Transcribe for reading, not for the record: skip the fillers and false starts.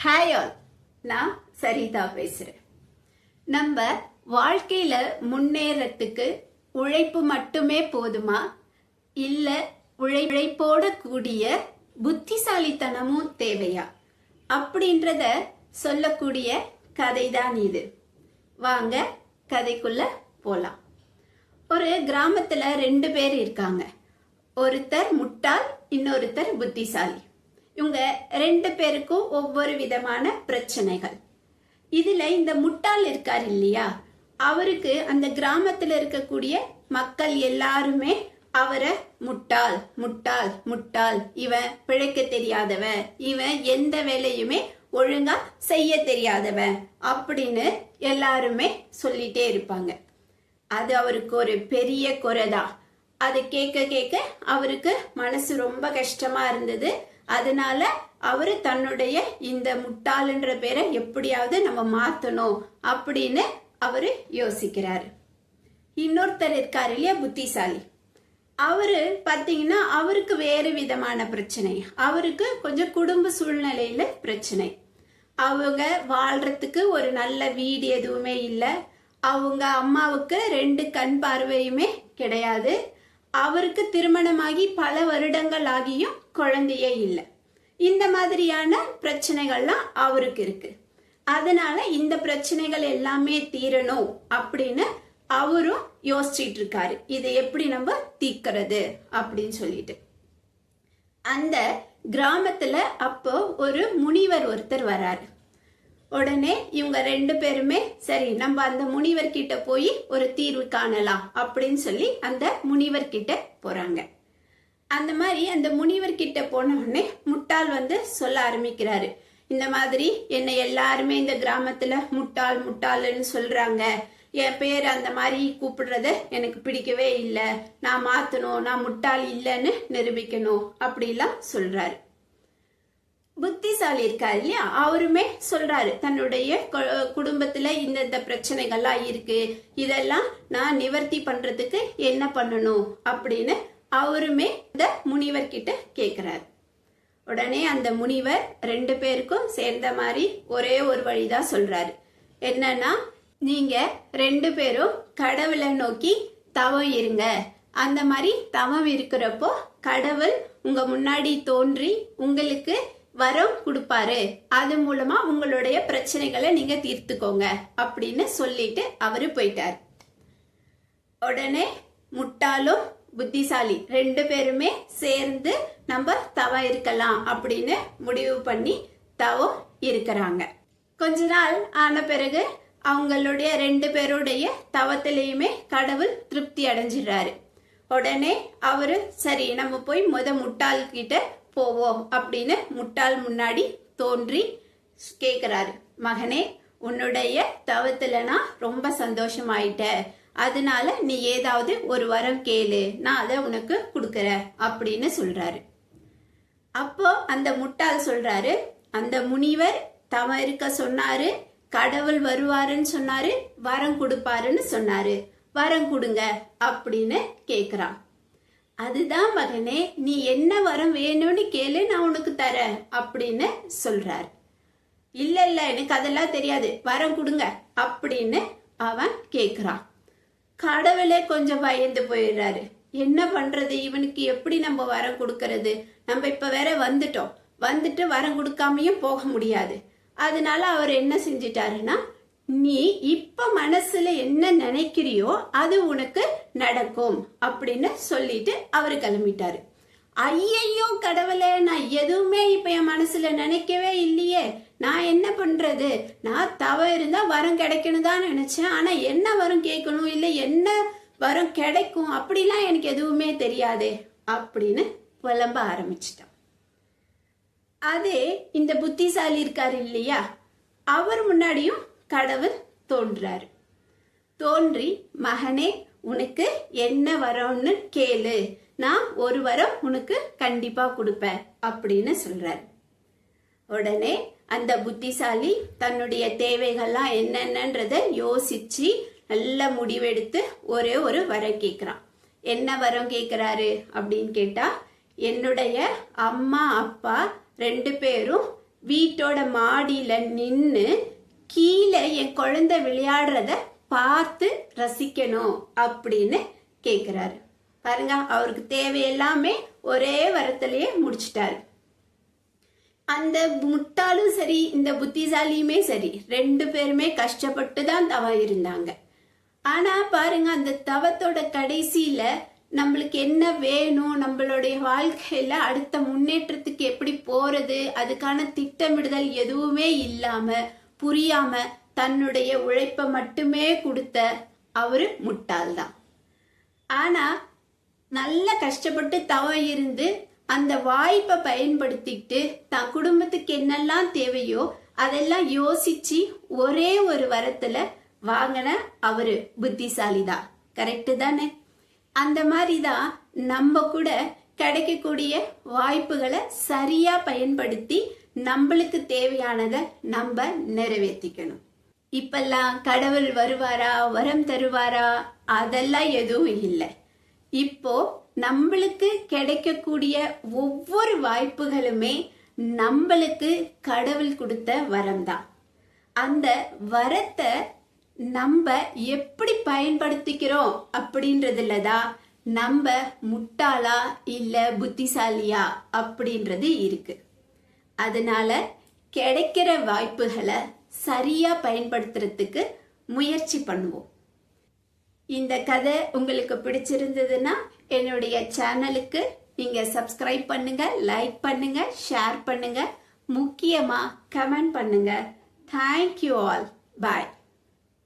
Hi all, நான் சரிதா பேசுறேன். நம்ம வாழ்க்கையில முன்னேறத்துக்கு உழைப்பு மட்டுமே போதுமா, இல்ல உழைப்போட கூடிய புத்திசாலித்தனமும் தேவையா அப்படின்றத சொல்லக்கூடிய கதை தான் இது. வாங்க கதைக்குள்ள போலாம். ஒரு கிராமத்துல 2 பேர் இருக்காங்க. ஒருத்தர் முட்டாள், இன்னொருத்தர் புத்திசாலி. இவங்க 2 பேருக்கும் ஒவ்வொரு விதமான பிரச்சனைகள். இதுல இந்த முட்டாள் இருக்கார் இல்லையா, அவருக்கு அந்த கிராமத்துல இருக்கக்கூடிய மக்கள் எல்லாருமே அவரை முட்டாள் முட்டாள் முட்டாள், இவன் பிழைக்க தெரியாதவன், இவன் எந்த வேலையுமே ஒழுங்கா செய்ய தெரியாதவன் அப்படின்னு எல்லாருமே சொல்லிட்டே இருப்பாங்க. அது அவருக்கு ஒரு பெரிய குறைதான். அதை கேட்க கேட்க அவருக்கு மனசு ரொம்ப கஷ்டமா இருந்தது. அதனால அவரு தன்னுடைய இந்த முட்டாள்ன்ற பேரை எப்படியாவது நம்ம மாத்தணும் அப்படின்னு அவரு யோசிக்கிறாரு. இன்னொருத்தர் இருக்காரு இல்லையா, புத்திசாலி. அவரு பாத்தீங்கன்னா அவருக்கு வேறு விதமான பிரச்சனை. அவருக்கு கொஞ்சம் குடும்ப சூழ்நிலையில பிரச்சனை. அவங்க வாழ்றதுக்கு ஒரு நல்ல வீடு எதுவுமே இல்லை. அவங்க அம்மாவுக்கு 2 கண் பார்வையுமே கிடையாது. அவருக்கு திருமணமாகி பல வருடங்கள் ஆகியும் குழந்தையே இல்லை. இந்த மாதிரியான பிரச்சனைகள்லாம் அவருக்கு இருக்கு. அதனால இந்த பிரச்சனைகள் எல்லாமே தீரணும் அப்படின்னு அவரும் யோசிச்சுட்டு இருக்காரு. இதை எப்படி நம்ம தீர்க்கிறது அப்படின்னு சொல்லிட்டு. அந்த கிராமத்துல அப்போ ஒரு முனிவர் ஒருத்தர் வராரு. உடனே இவங்க 2 பேருமே சரி நம்ம அந்த முனிவர் கிட்ட போய் ஒரு தீர்வு காணலாம் அப்படின்னு சொல்லி அந்த முனிவர் கிட்ட போறாங்க. அந்த மாதிரி அந்த முனிவர் கிட்ட போன உடனே முட்டாள் சொல்ல ஆரம்பிக்கிறாரு. இந்த மாதிரி என்னை எல்லாருமே இந்த கிராமத்துல முட்டாள் முட்டாள்னு சொல்றாங்க. என் பேர் அந்த மாதிரி கூப்பிடுறத எனக்கு பிடிக்கவே இல்லை. நான் மாத்தணும், நான் முட்டாள் இல்லைன்னு நிரூபிக்கணும் அப்படிலாம் சொல்றாரு. புத்திசாலி இருக்காரு இல்லையா, அவருமே சொல்றாரு தன்னுடைய குடும்பத்துல இந்த பிரச்சனைகள்லாம் இருக்கு, இதெல்லாம் நான் நிவர்த்தி பண்றதுக்கு என்ன பண்ணணும் அப்படின்னு அவருமே இந்த முனிவர் கிட்ட கேக்குறாரு. உடனே அந்த முனிவர் 2 பேருக்கும் சேர்ந்த மாதிரி ஒரே ஒரு வழிதான் சொல்றாரு. என்னன்னா, நீங்க 2 பேரும் கடவுளை நோக்கி தவம் இருங்க. அந்த மாதிரி தவம் இருக்கிறப்போ கடவுள் உங்க முன்னாடி தோன்றி உங்களுக்கு வரம் கொடுப்பாரு. அது மூலமா உங்களுடைய பிரச்சனைகளை நீங்க தீர்த்துக்கோங்க அப்படின்னு சொல்லிட்டு அவரு போயிட்டார். உடனே முட்டாளும் புத்திசாலி 2 பேருமே சேர்ந்து நம்ம தவம் இருக்கலாம் அப்படின்னு முடிவு பண்ணி தவம் இருக்கிறாங்க. கொஞ்ச நாள் ஆன பிறகு அவங்களுடைய 2 பேருடைய தவத்திலையுமே கடவுள் திருப்தி அடைஞ்சிடுறாரு. உடனே அவரு சரி நம்ம போய் முட்டாள் கிட்ட போவோம் அப்படின்னு முட்டாள் முன்னாடி தோன்றி கேக்குறாரு. மகனே, உன்னுடைய தவத்துல நான் ரொம்ப சந்தோஷமாயிட்டேன். அதனால நீ ஏதாவது ஒரு வரம் கேளு, நான் அதை உனக்கு கொடுக்கறேன் அப்படின்னு சொல்றாரு. அப்போ அந்த முட்டாள் சொல்றாரு, அந்த முனிவர் தவம் இருக்க சொன்னாரு, கடவுள் வருவாருன்னு சொன்னாரு, வரம் கொடுப்பாருன்னு சொன்னாரு, வரம் கொடுங்க அப்படின்னு கேக்குறான். அதுதான் மகனே, நீ என்ன வரம் வேணும்னு கேளு, நான் உனக்கு தரேன் அப்படின்னு சொல்றாரு. இல்ல இல்ல, எனக்கு அதெல்லாம் தெரியாது, வரம் கொடுங்க அப்படின்னு அவன் கேக்குறான். கடவுளே கொஞ்சம் பயந்து போயிடுறாரு. என்ன பண்றது, இவனுக்கு எப்படி நம்ம வரம் கொடுக்கறது? நம்ம இப்ப வேற வந்துட்டு வரம் கொடுக்காமையும் போக முடியாது. அதனால அவர் என்ன செஞ்சிட்டாருன்னா, நீ இப்ப மனசுல என்ன நினைக்கிறியோ அது உனக்கு நடக்கும் அப்படின்னு சொல்லிட்டு அவரு கிளம்பிட்டாரு. ஐயையோ கடவுளே, நான் எதுவுமே இப்ப என் மனசுல நினைக்கவே இல்லையே, நான் என்ன பண்றது? நான் தவ இருந்தா வரம் கிடைக்கணும் தான் நினைச்சேன். ஆனா என்ன வரம் கேட்கணும், இல்ல என்ன வரம் கிடைக்கும் அப்படிலாம் எனக்கு எதுவுமே தெரியாதே அப்படின்னு புலம்ப ஆரம்பிச்சிட்டான். அதே இந்த புத்திசாலி இருக்காரு இல்லையா, அவர் முன்னாடியும் கடவுள் தோன்றாரு. தோன்றி, மகனே, உனக்கு என்ன வரம்னு கேளு, நான் ஒரு வரம் உனக்கு கண்டிப்பா கொடுப்பேன் அப்படின்னு சொல்றாரு. உடனே அந்த புத்திசாலி தன்னுடைய தேவைகள்லாம் என்னென்னன்றத யோசிச்சு நல்ல முடிவெடுத்து ஒரே ஒரு வரம் கேட்கிறான். என்ன வரம் கேட்கிறாரு அப்படின்னு கேட்டா, என்னுடைய அம்மா அப்பா 2 பேரும் வீட்டோட மாடியில நின்று கீழே என் குழந்தை விளையாடுறத பார்த்து ரசிக்கணும் அப்படின்னு கேக்குறாரு. பாருங்க, அவருக்கு தேவையெல்லாமே ஒரே வரத்திலேயே முடிச்சிட்டாரு. அந்த முட்டாளும் சரி இந்த புத்திசாலியுமே சரி 2 பேருமே கஷ்டப்பட்டு தான் தவம் இருந்தாங்க. ஆனா பாருங்க, அந்த தவத்தோட கடைசியில நம்மளுக்கு என்ன வேணும், நம்மளுடைய வாழ்க்கையில அடுத்த முன்னேற்றத்துக்கு எப்படி போறது, அதுக்கான திட்டமிடுதல் எதுவுமே இல்லாம புரியாம தன்னுடைய உழைப்பை மட்டுமே கொடுத்த அவரு முட்டாள்தான். ஆனா நல்ல கஷ்டப்பட்டு தவம் இருந்து அந்த வாய்ப்பை பயன்படுத்திட்டு தன் குடும்பத்துக்கு என்னெல்லாம் தேவையோ அதெல்லாம் யோசிச்சு ஒரே ஒரு வரத்துல வாங்கின அவரு புத்திசாலிதான். கரெக்டு தானே? அந்த மாதிரிதான் நம்ம கூட கிடைக்கக்கூடிய வாய்ப்புகளை சரியா பயன்படுத்தி நம்மளுக்கு தேவையானதை நம்ம நிறைவேற்றிக்கணும். இப்பெல்லாம் கடவுள் வருவாரா, வரம் தருவாரா, அதெல்லாம் எதுவும் இல்லை. இப்போ நம்மளுக்கு கிடைக்கக்கூடிய ஒவ்வொரு வாய்ப்புகளுமே நம்மளுக்கு கடவுள் கொடுத்த வரம் தான். அந்த வரத்தை நம்ம எப்படி பயன்படுத்திக்கிறோம் அப்படின்றதுல தான் நம்ம முட்டாளா இல்ல புத்திசாலியா அப்படின்றது இருக்கு. அதனால கிடைக்கிற வாய்ப்புகளை சரியா பயன்படுத்துறதுக்கு முயற்சி பண்ணுவோம். இந்த கதை உங்களுக்கு பிடிச்சிருந்ததுன்னா என்னுடைய சேனலுக்கு நீங்க சப்ஸ்கிரைப் பண்ணுங்க, லைக் பண்ணுங்க, ஷேர் பண்ணுங்க, முக்கியமா கமெண்ட் பண்ணுங்க. Thank you all. பாய்.